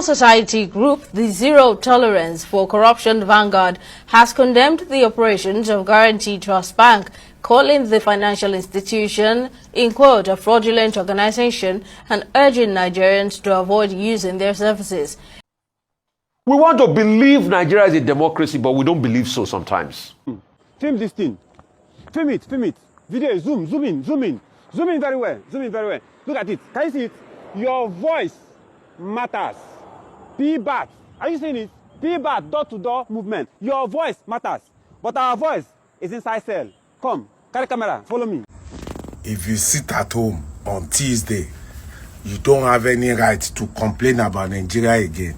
society group, the Zero Tolerance for Corruption Vanguard, has condemned the operations of Guarantee Trust Bank, calling the financial institution, in quote, a fraudulent organization, and urging Nigerians to avoid using their services. We want to believe Nigeria is a democracy, but we don't believe so sometimes. Film this thing. Film it. Video, zoom in. Zoom in very well. Look at it. Can you see it? Your voice matters. P-BAT. Are you seeing it? P-BAT, door-to-door movement. Your voice matters. But our voice is inside cell. Come, carry camera, follow me. If you sit at home on Tuesday, you don't have any right to complain about Nigeria again.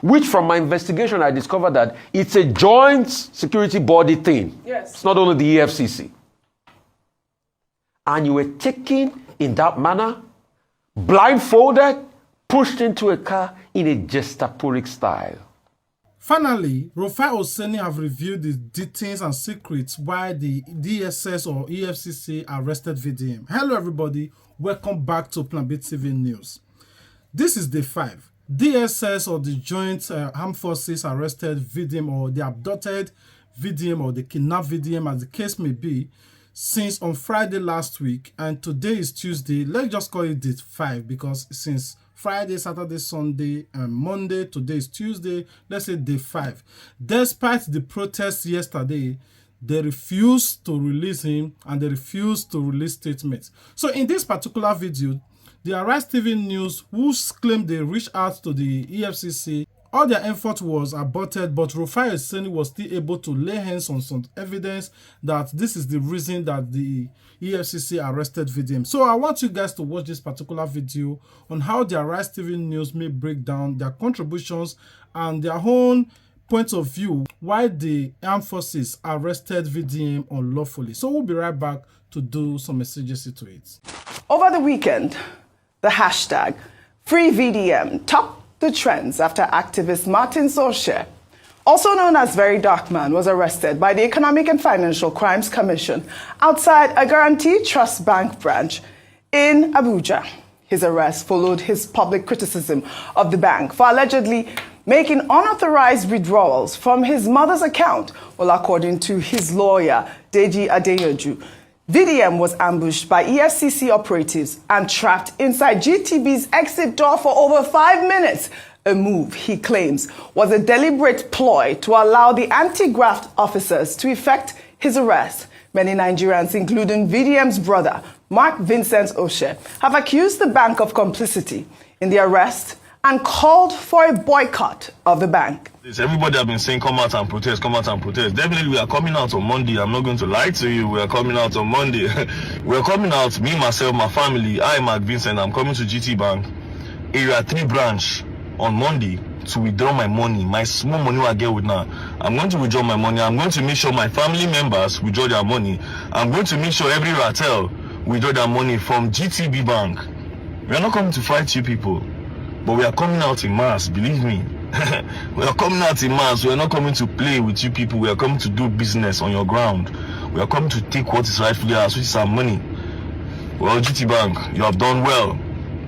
Which, from my investigation, I discovered that it's a joint security body thing. Yes. It's not only the EFCC. And you were taken in that manner, blindfolded, pushed into a car in a gestaporic style. Finally, RUFAI Oseni have revealed the details and secrets why the DSS or EFCC arrested VDM. Hello everybody, welcome back to Plan B TV News. This is day 5. DSS or the Joint Armed Forces arrested VDM, or they abducted VDM, or they kidnapped VDM, as the case may be, since on Friday last week, and today is Tuesday. Let's just call it day 5 because since Friday, Saturday, Sunday, and Monday, today is Tuesday, let's say day 5. Despite the protests yesterday, they refused to release him and they refused to release statements. So in this particular video, the Arise TV News, who claimed they reached out to the EFCC, all their effort was aborted, but RUFAI Oseni was still able to lay hands on some evidence that this is the reason that the EFCC arrested VDM. So I want you guys to watch this particular video on how the Arise TV News may break down their contributions and their own point of view why the armed forces arrested VDM unlawfully. So we'll be right back to do some messages to it. Over the weekend, the hashtag FreeVDM topped the trends after activist Martin Solskjaer, also known as Very Dark Man, was arrested by the Economic and Financial Crimes Commission outside a Guarantee Trust Bank branch in Abuja. His arrest followed his public criticism of the bank for allegedly making unauthorized withdrawals from his mother's account. Well, according to his lawyer, Deji Adeyoju, VDM was ambushed by EFCC operatives and trapped inside GTB's exit door for over 5 minutes, a move he claims was a deliberate ploy to allow the anti-graft officers to effect his arrest. Many Nigerians, including VDM's brother, Mark Vincent Oshe, have accused the bank of complicity in the arrest and called for a boycott of the bank. Everybody have been saying come out and protest, come out and protest. Definitely we are coming out on Monday. I'm not going to lie to you. We are coming out on Monday. We are coming out, me, myself, my family. I, Mark Vincent, I'm coming to GT Bank, Area 3 branch on Monday to withdraw my money, my small money I get with now. I'm going to withdraw my money. I'm going to make sure my family members withdraw their money. I'm going to make sure every Ratel withdraw their money from GTB Bank. We are not coming to fight you people, but we are coming out in mass, believe me. We are coming out in mass. We are not coming to play with you people. We are coming to do business on your ground. We are coming to take what is rightfully ours, which is our money. Well, GT Bank, you have done well.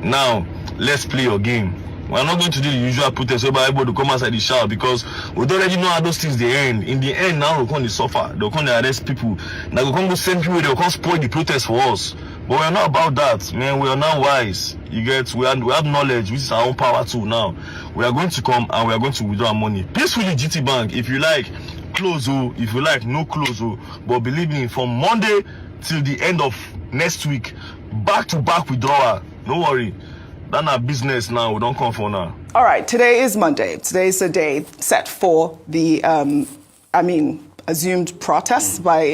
Now, let's play your game. We are not going to do the usual protest where able to come outside the shower because we don't already know how those things they end. In the end, now we're going to suffer. They're going to arrest people. Now we're going to send people. They're going to spoil the protest for us. But we're not about that, man. We are now wise. You get, we have knowledge, which is our own power too now. We are going to come and we are going to withdraw our money peacefully. GT Bank, if you like, close, if you like, no close. But believe me, from Monday till the end of next week, back-to-back withdrawal. No worry. That's our business now. We don't come for now. All right, today is Monday. Today is the day set for the, assumed protests by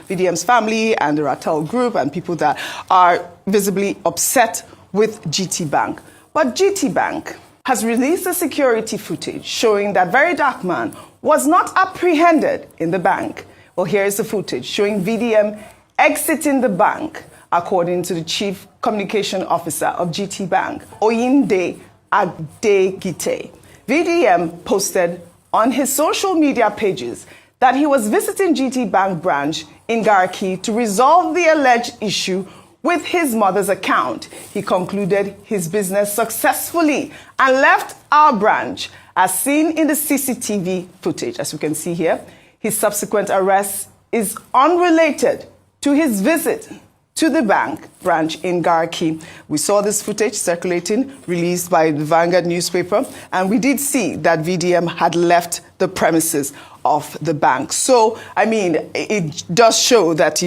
VDM's family and the Ratel group and people that are visibly upset with GT Bank. But GT Bank has released the security footage showing that Very Dark Man was not apprehended in the bank. Well, here is the footage showing VDM exiting the bank, according to the Chief Communication Officer of GT Bank, Oyinde Adegite. VDM posted on his social media pages that he was visiting GT Bank branch in Garki to resolve the alleged issue with his mother's account. He concluded his business successfully and left our branch, as seen in the CCTV footage. As you can see here, his subsequent arrest is unrelated to his visit to the bank branch in Garki. We saw this footage circulating, released by the Vanguard newspaper, and we did see that VDM had left the premises of the bank. So, I mean, it does show that,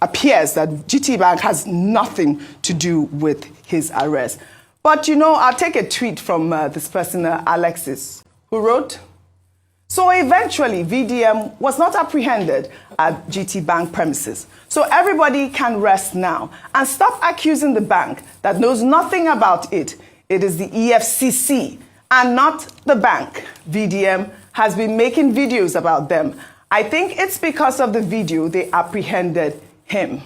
appears that GT Bank has nothing to do with his arrest. But, I'll take a tweet from this person, Alexis, who wrote, "So eventually, VDM was not apprehended at GT Bank premises. So everybody can rest now and stop accusing the bank that knows nothing about it. It is the EFCC and not the bank. VDM has been making videos about them. I think it's because of the video they apprehended him."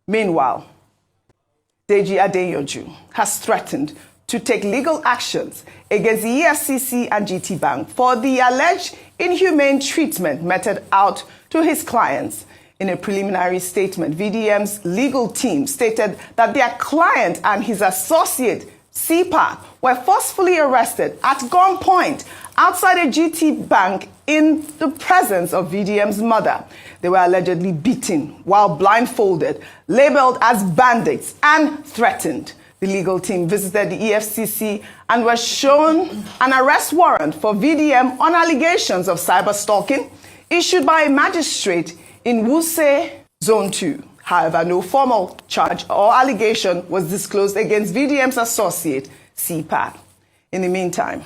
Meanwhile, Deji Adeyoju has threatened to take legal actions against the EFCC and GT Bank for the alleged inhumane treatment meted out to his clients. In a preliminary statement, VDM's legal team stated that their client and his associate, CPAC, were forcefully arrested at gunpoint outside a GT Bank in the presence of VDM's mother. They were allegedly beaten while blindfolded, labeled as bandits, and threatened. The legal team visited the EFCC and were shown an arrest warrant for VDM on allegations of cyber stalking issued by a magistrate in Wuse Zone 2. However, no formal charge or allegation was disclosed against VDM's associate, CPAC. In the meantime,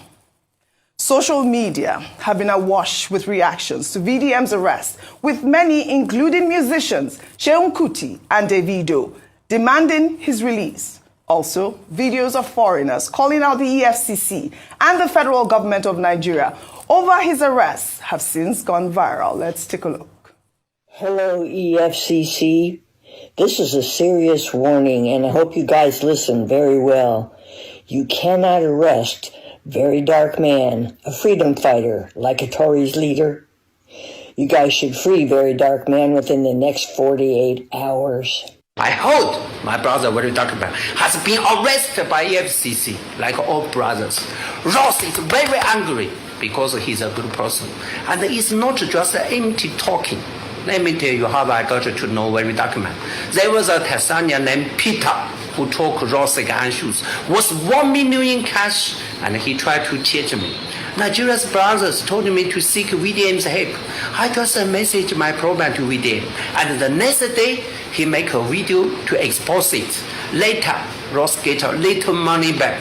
social media have been awash with reactions to VDM's arrest, with many, including musicians Fela Kuti and Davido, demanding his release. Also, videos of foreigners calling out the EFCC and the federal government of Nigeria over his arrest have since gone viral. Let's take a look. Hello, EFCC. This is a serious warning, and I hope you guys listen very well. You cannot arrest Very Dark Man, a freedom fighter, like a Tories leader. You guys should free Very Dark Man within the next 48 hours. I heard my brother, Very Dark Man, has been arrested by EFCC, like all brothers. Ross is very angry because he's a good person. And it's not just empty talking. Let me tell you how I got to know Very Dark Man. There was a Tanzanian named Peter who took Ross issues, was 1 million in cash, and he tried to teach me. Nigeria's brothers told me to seek VDM's help. I just messaged my problem to VDM, and the next day, he make a video to expose it. Later, Ross get a little money back.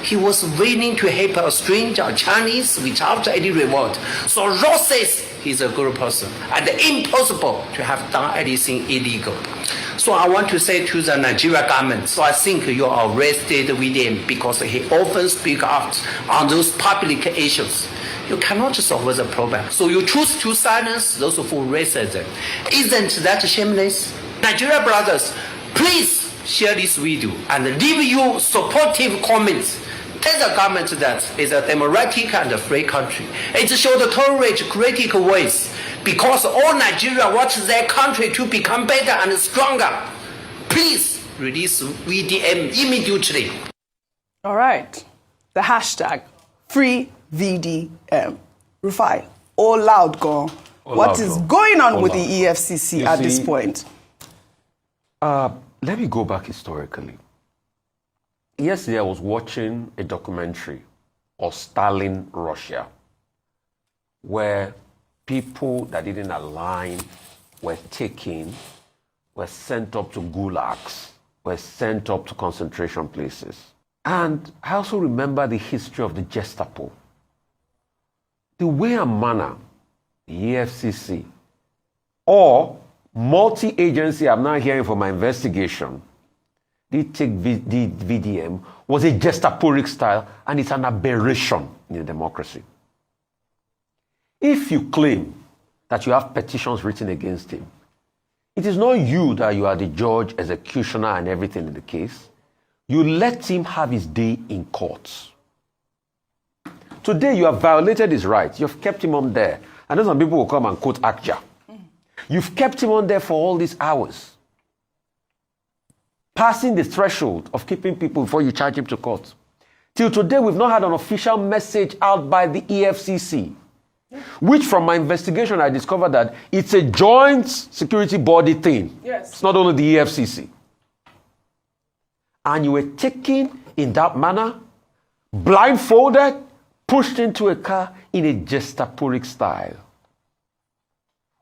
He was willing to help a stranger, Chinese, without any reward. So Ross says he's a good person, and impossible to have done anything illegal. So I want to say to the Nigeria government, so I think you arrested VDM because he often speaks out on those public issues. You cannot solve the problem. So you choose to silence those who raised them. Isn't that shameless? Nigeria brothers, please share this video and leave your supportive comments. Tell the government that it's a democratic and a free country. It should tolerate critical voice because all Nigeria wants their country to become better and stronger. Please release VDM immediately. All right. The hashtag free VDM. RUFAI, all loud gone. What is going on with the EFCC at this point? Let me go back historically. Yesterday, I was watching a documentary of Stalin, Russia, where people that didn't align were taken, were sent up to gulags, were sent up to concentration places. And I also remember the history of the Gestapo. The way and manner the EFCC or multi-agency, I'm now hearing from my investigation, the VDM was a Gestaporic style, and it's an aberration in a democracy. If you claim that you have petitions written against him, it is not you that you are the judge, executioner, and everything in the case. You let him have his day in courts. Today, you have violated his rights. You've kept him on there. I know some people will come and quote Akja. You've kept him on there for all these hours. passing the threshold of keeping people before you charge him to court. Till today, we've not had an official message out by the EFCC, which from my investigation, I discovered that it's a joint security body thing. Yes. It's not only the EFCC. And you were taken in that manner, blindfolded, pushed into a car in a gestaporic style.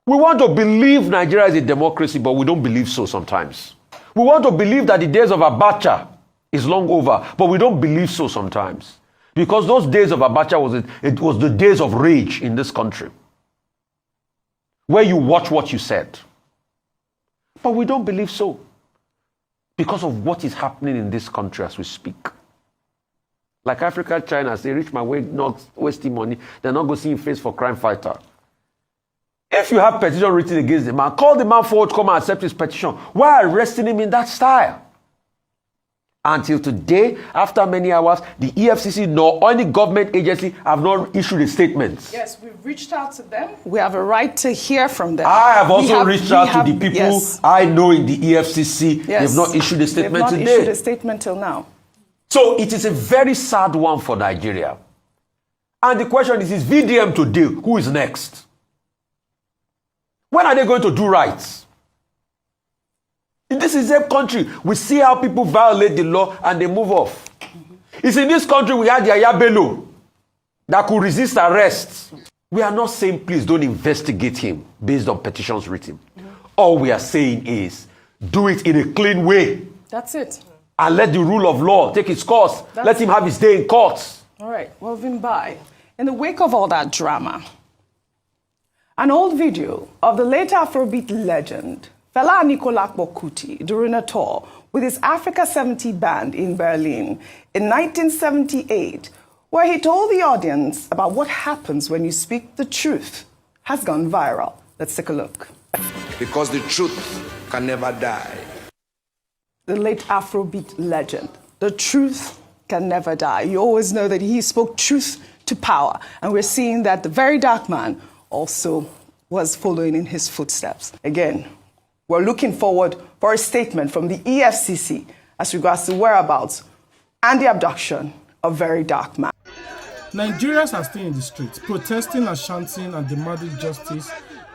We want to believe Nigeria is a democracy, but we don't believe so sometimes. We want to believe that the days of Abacha is long over, but we don't believe so sometimes. Because those days of Abacha was the days of rage in this country, where you watch what you said. But we don't believe so, because of what is happening in this country as we speak. Like Africa, China, they reach my way, not wasting money. They're not going to see him face for crime fighter. If you have petition written against the man, call the man forward to come and accept his petition. Why arresting him in that style? Until today, after many hours, the EFCC nor any government agency have not issued a statement. Yes, we've reached out to them. We have a right to hear from them. I have also reached out to the people I know in the EFCC. Yes. They've not issued a statement today. They've not issued a statement till now. So it is a very sad one for Nigeria. And the question is VDM today, who is next? When are they going to do right? In this is a country, we see how people violate the law and they move off. It's in this country we had Yaya Bello that could resist arrest. We are not saying please don't investigate him based on petitions written. All we are saying is do it in a clean way. That's it. And let the rule of law take its course. Let him have his day in court. All right, well, Vimbai, in the wake of all that drama, an old video of the late Afrobeat legend, Fela Kuti, during a tour with his Africa 70 band in Berlin in 1978, where he told the audience about what happens when you speak the truth, has gone viral. Let's take a look. Because the truth can never die. The late Afrobeat legend, the truth can never die. You always know that he spoke truth to power, and we're seeing that the very dark man also was following in his footsteps. Again, we're looking forward for a statement from the EFCC as regards the whereabouts and the abduction of very dark man. Nigerians are still in the streets, protesting and chanting and demanding justice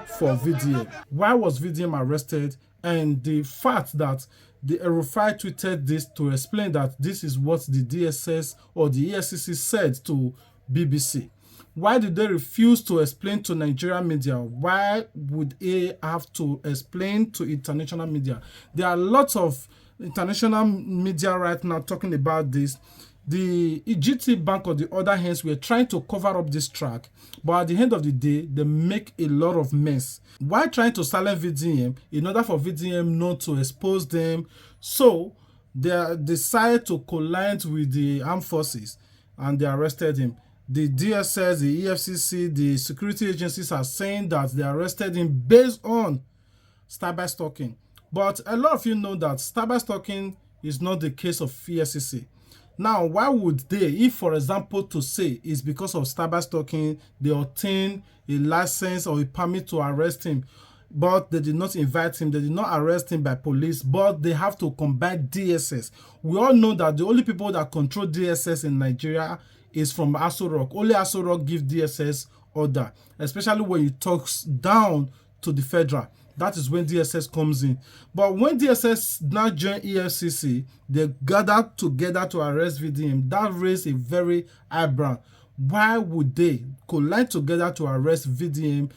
for VDM. Why was VDM arrested? And the fact that the RUFAI tweeted this to explain that this is what the DSS or the EFCC said to BBC. Why did they refuse to explain to Nigerian media? Why would they have to explain to international media? There are lots of international media right now talking about this. The GT Bank, on the other hand, were trying to cover up this track, but at the end of the day, they make a lot of mess. Why trying to silence VDM in order for VDM not to expose them? So they decided to collide with the armed forces and they arrested him. The DSS, the EFCC, the security agencies are saying that they arrested him based on cyber stalking. But a lot of you know that cyber stalking is not the case of EFCC. Now, why would they, if for example to say it's because of cyber stalking, they obtain a license or a permit to arrest him, but they did not invite him, they did not arrest him by police, but they have to combine DSS. We all know that the only people that control DSS in Nigeria is from Aso Rock. Only Aso Rock give DSS order, especially when it talks down to the federal. That is when DSS comes in. But when DSS now join EFCC, they gathered together to arrest VDM. That raised a very eyebrow. Why would they collide together to arrest VDM,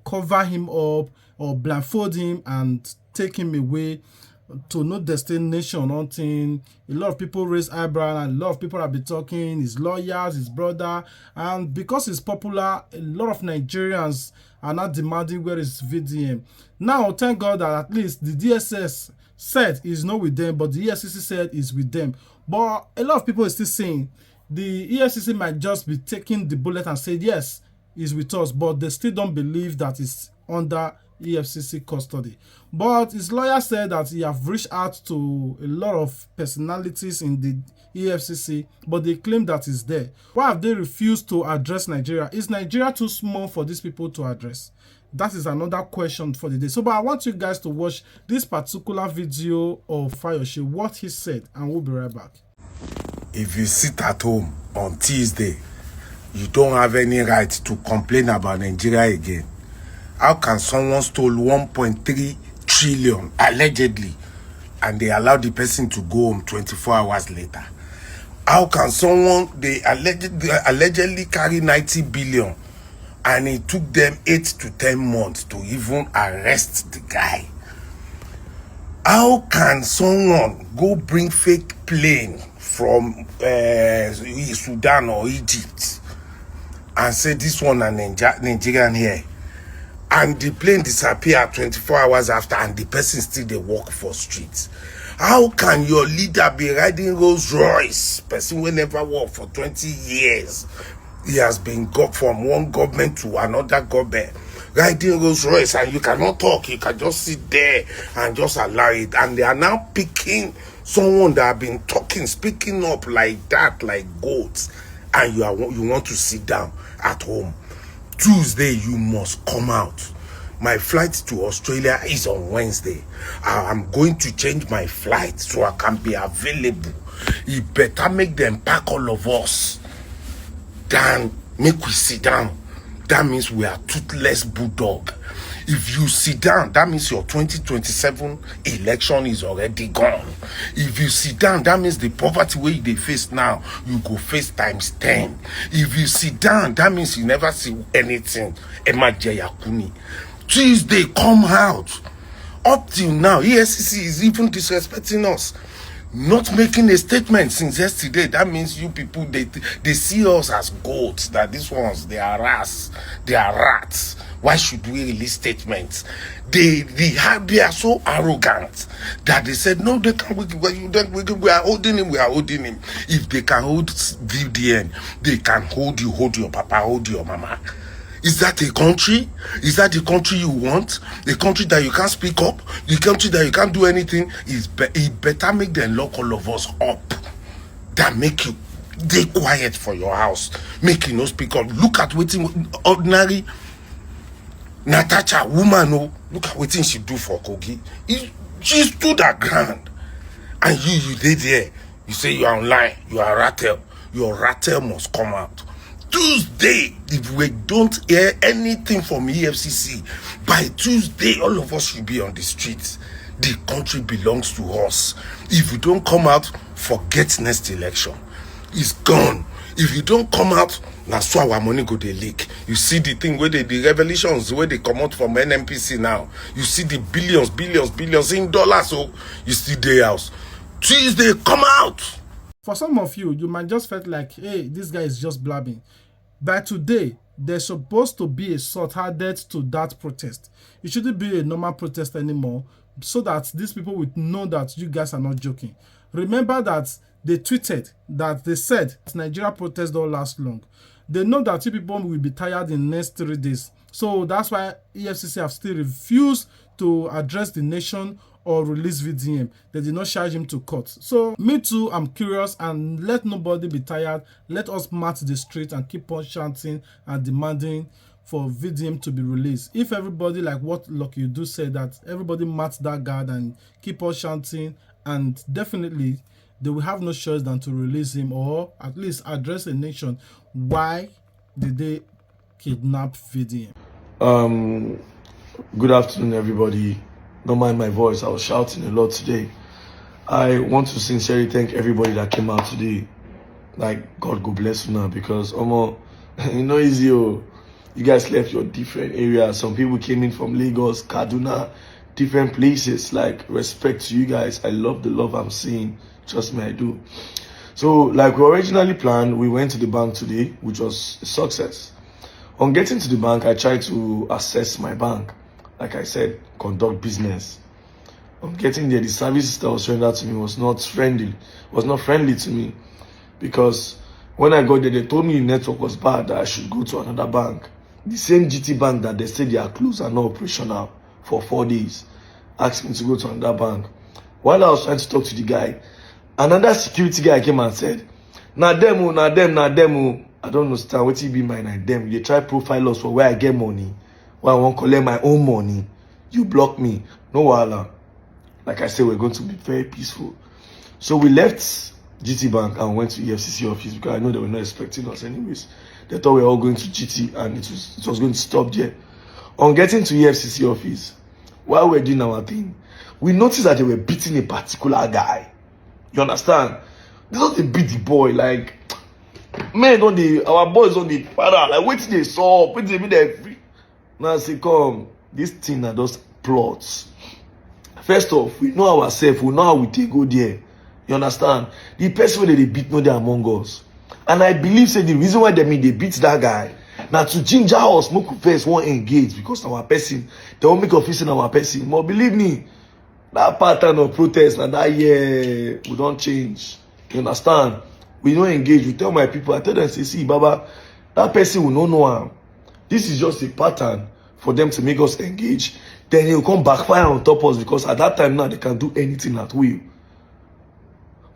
cover him up or blindfold him and take him away to no destination, nothing? A lot of people raise eyebrow and a lot of people have been talking, his lawyers, his brother, and because he's popular, a lot of Nigerians are not demanding where is VDM. Now, thank God that at least the DSS said is not with them, but the EFCC said is with them. But a lot of people are still saying the EFCC might just be taking the bullet and say, yes, it's with us, but they still don't believe that it's under EFCC custody. But his lawyer said that he have reached out to a lot of personalities in the EFCC, but they claim that it's there. Why have they refused to address Nigeria? Is Nigeria too small for these people to address? That is another question for the day. So, but I want you guys to watch this particular video of Fayose, what he said, and we'll be right back. If you sit at home on Tuesday, you don't have any right to complain about Nigeria again. How can someone stole 1.3 trillion allegedly and they allow the person to go home 24 hours later? How can someone, they allegedly carry 90 billion and it took them 8 to 10 months to even arrest the guy? How can someone go bring fake plane from Sudan or Egypt and say this one a Nigerian here, and the plane disappear 24 hours after and the person still they walk for streets? How can your leader be riding Rolls Royce, person will never work for 20 years? He has been got from one government to another government, riding Rolls Royce, and you cannot talk, you can just sit there and just allow it. And they are now picking someone that have been talking, speaking up like that, like goats, and you want to sit down at home. Tuesday, you must come out. My flight to Australia is on Wednesday. I'm going to change my flight so I can be available. You better make them pack all of us than make we sit down. That means we are toothless bulldog. If you sit down, that means your 2027 election is already gone. If you sit down, that means the poverty way they face now, you go face times 10. If you sit down, that means you never see anything. Emma Jayakuni. Tuesday, come out. Up till now, EFCC is even disrespecting us, not making a statement since yesterday. That means you people, they see us as goats, that these ones, they are rats, they are rats. Why should we release statements? They are so arrogant that they said, no, they can't, we are holding him, we are holding him. If they can hold VDM, they can hold you, hold your papa, hold your mama. Is that a country? Is that the country you want? A country that you can't speak up? The country that you can't do anything? It better make them lock all of us up. That make you stay quiet for your house. Make you no speak up. Look at what ordinary Natasha, woman, oh, look at what she do for Kogi. She stood her ground. And you did there. You say you are online. You are rattle. Your rattle must come out. Tuesday, if we don't hear anything from EFCC, by Tuesday, all of us should be on the streets. The country belongs to us. If you don't come out, forget next election. It's gone. If you don't come out, that's why our money go they leak. You see the thing where the revelations where they come out from NMPC now. You see the billions in dollars. So you see their house. Tuesday, come out. For some of you, you might just felt like, hey, this guy is just blabbing. By today, there's supposed to be a sort added to that protest. It shouldn't be a normal protest anymore, so that these people would know that you guys are not joking. Remember that they tweeted that they said Nigeria protest don't last long. They know that you people will be tired in the next 3 days. So that's why EFCC have still refused to address the nation or release VDM. They did not charge him to court. So me too, I'm curious, and let nobody be tired. Let us march the street and keep on chanting and demanding for VDM to be released. If everybody, like what Lucky do said, that everybody march that guard and keep on chanting, and definitely they will have no choice than to release him, or at least address the nation. Why did they kidnap VDM? Good afternoon, everybody. Don't mind my voice. I was shouting a lot today. I want to sincerely thank everybody that came out today. Like, God go bless you now, because you know easy. You guys left your different areas. Some people came in from Lagos, Kaduna, different places. Like, respect to you guys. I love the love I'm seeing. Trust me, I do. So, like we originally planned, we went to the bank today, which was a success. On getting to the bank, I tried to assess my bank. Like I said, conduct business. On getting there, the services that was rendered to me was not friendly to me, because when I got there, they told me the network was bad, that I should go to another bank. The same GT bank that they said they are closed and not operational for 4 days, asked me to go to another bank. While I was trying to talk to the guy, another security guy came and said, na them. I don't understand what you be my na them. They try profile us for where I get money. when I want to collect my own money, you block me. No wahala. Like I said, we're going to be very peaceful. So we left GT Bank and went to EFCC office because I know they were not expecting us anyways. They thought we were all going to GT and it was going to stop there. On getting to EFCC office, while we were doing our thing, we noticed that they were beating a particular guy. You understand? They don't beat the boy, like, men our boys on the para, like, wait till they saw, wait till they meet free. Now I say, come, this thing are just plots. First off, we know ourselves, we know how we take go there. You understand? The person where they beat, no, they're among us. And I believe, say, the reason why they beat that guy, now to ginger us, make first won't engage because our person, they won't make office in our person. But believe me, that pattern of protest and that year, we don't change. You understand? We don't engage. We tell my people, I tell them, say, see, Baba, that person will not know him. This is just a pattern for them to make us engage. Then he will come backfire on top of us because at that time now they can do anything at will.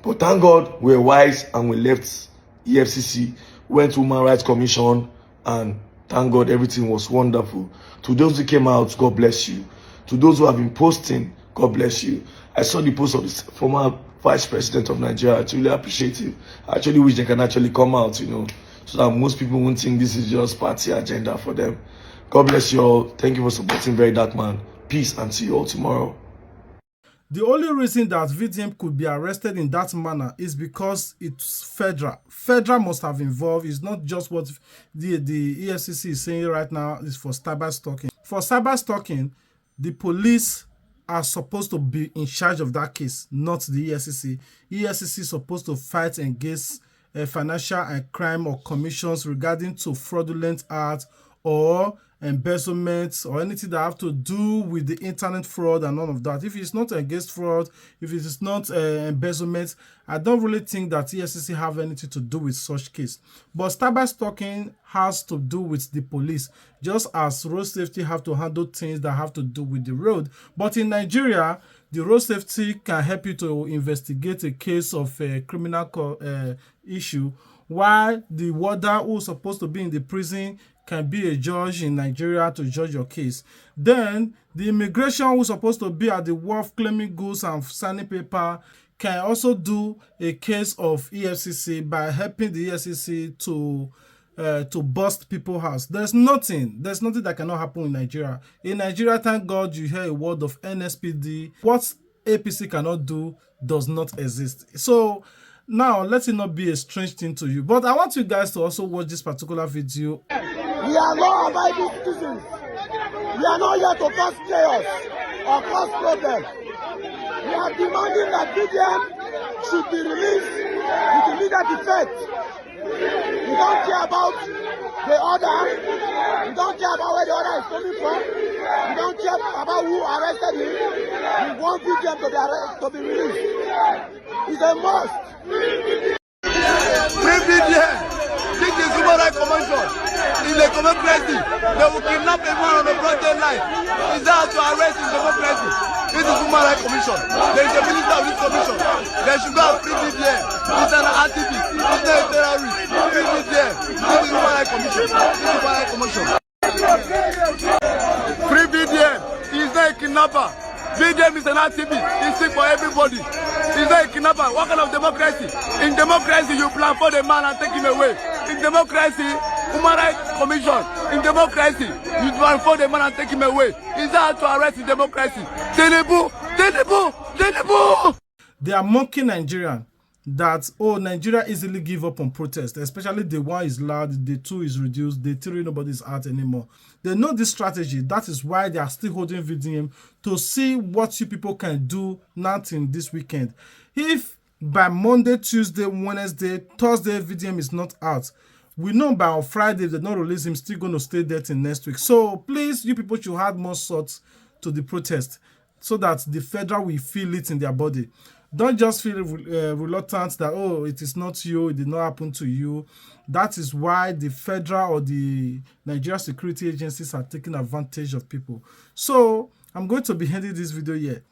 But thank God we're wise and we left EFCC, went to Human Rights Commission, and thank God everything was wonderful. To those who came out, God bless you. To those who have been posting, God bless you. I saw the post of the former Vice President of Nigeria. I truly appreciate it. I actually wish they can actually come out, you know, so that most people won't think this is just party agenda for them. God bless you all. Thank you for supporting Very Dark Man. Peace and see you all tomorrow. The only reason that VDM could be arrested in that manner is because it's federal. Federal must have involved. It's not just what the EFCC is saying right now. It's for cyber stalking. For cyber stalking, the police are supposed to be in charge of that case, not the EFCC. EFCC is supposed to fight against financial and crime or commissions regarding to fraudulent acts or embezzlement or anything that have to do with the internet fraud and all of that. If it's not against fraud, if it is not embezzlement, I don't really think that EFCC have anything to do with such case. But cyber stalking has to do with the police, just as road safety have to handle things that have to do with the road. But in Nigeria, the road safety can help you to investigate a case of a criminal issue, while the warder who's supposed to be in the prison can be a judge in Nigeria to judge your case. Then the immigration who's supposed to be at the wharf claiming goods and signing paper can also do a case of EFCC by helping the EFCC to bust people's house. There's nothing that cannot happen in Nigeria. In Nigeria, thank God you hear a word of NSPD. What APC cannot do does not exist. So now, let it not be a strange thing to you. But I want you guys to also watch this particular video. We are law-abiding citizens. We are not here to cause chaos or cause problems. We are demanding that VDM should be released with immediate effect. We don't care about the order. We don't care about where the order is coming from. We don't care about who arrested him. We want VDM to be released. It's a must. Free VDM. This is Human Rights Commission. In the democracy, they will kidnap everyone on the broad daylight. Is that to arrest in democracy? This is Human Rights Commission. There is a minister of this commission. They should go and free VDM. He's an activist. He's not a terrorist. Free VDM. This is Human Rights Commission. This is Human Rights Commission. Free VDM. He's not a kidnapper. VDM is an activist. He's sick for everybody. He's not a kidnapper. What kind of democracy? In democracy, you plan for the man and take him away. In democracy, Human Rights Commission. In democracy, you plan for the man and take him away. Is that to arrest in democracy? Tinubu! Tinubu! Tinubu! They are mocking Nigerian that, oh, Nigeria easily give up on protest, especially the one is loud, the two is reduced, the three nobody's out anymore. They know this strategy. That is why they are still holding VDM to see what you people can do nothing this weekend. If by Monday, Tuesday, Wednesday, Thursday, VDM is not out, we know by on Friday, if they don't release him, still going to stay there till next week. So please, you people should add more salt to the protest so that the federal will feel it in their body. Don't just feel reluctant that, oh, it is not you, it did not happen to you. That is why the federal or the Nigeria security agencies are taking advantage of people. So I'm going to be ending this video here.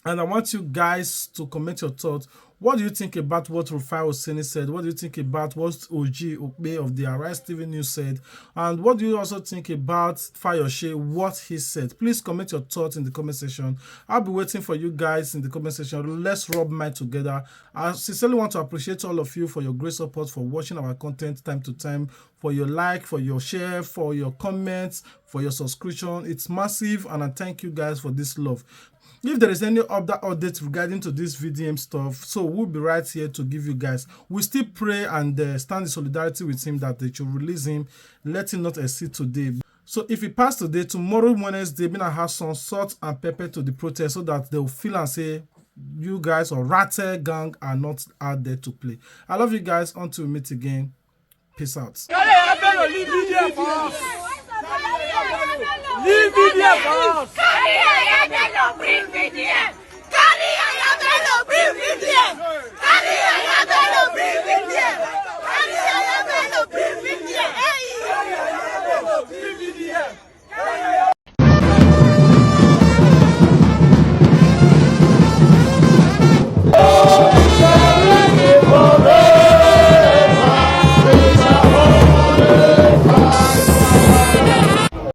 And I want you guys to comment your thoughts. What do you think about what RUFAI Oseni said? What do you think about what OG Okpe of the Arise TV News said? And what do you also think about Fayose, what he said? Please comment your thoughts in the comment section. I'll be waiting for you guys in the comment section. Let's rub minds together. I sincerely want to appreciate all of you for your great support, for watching our content time to time, for your like, for your share, for your comments, for your subscription. It's massive, and I thank you guys for this love. If there is any other updates regarding to this VDM stuff, so we'll be right here to give you guys. We still pray and stand in solidarity with him that they should release him, let him not exceed today. So if he passed today, tomorrow Wednesday, we're gonna have some salt and pepper to the protest so that they'll feel and say you guys or Rattle gang are not out there to play. I love you guys. Until we meet again. Peace out. Leave VDM for us. Leave VDM for us.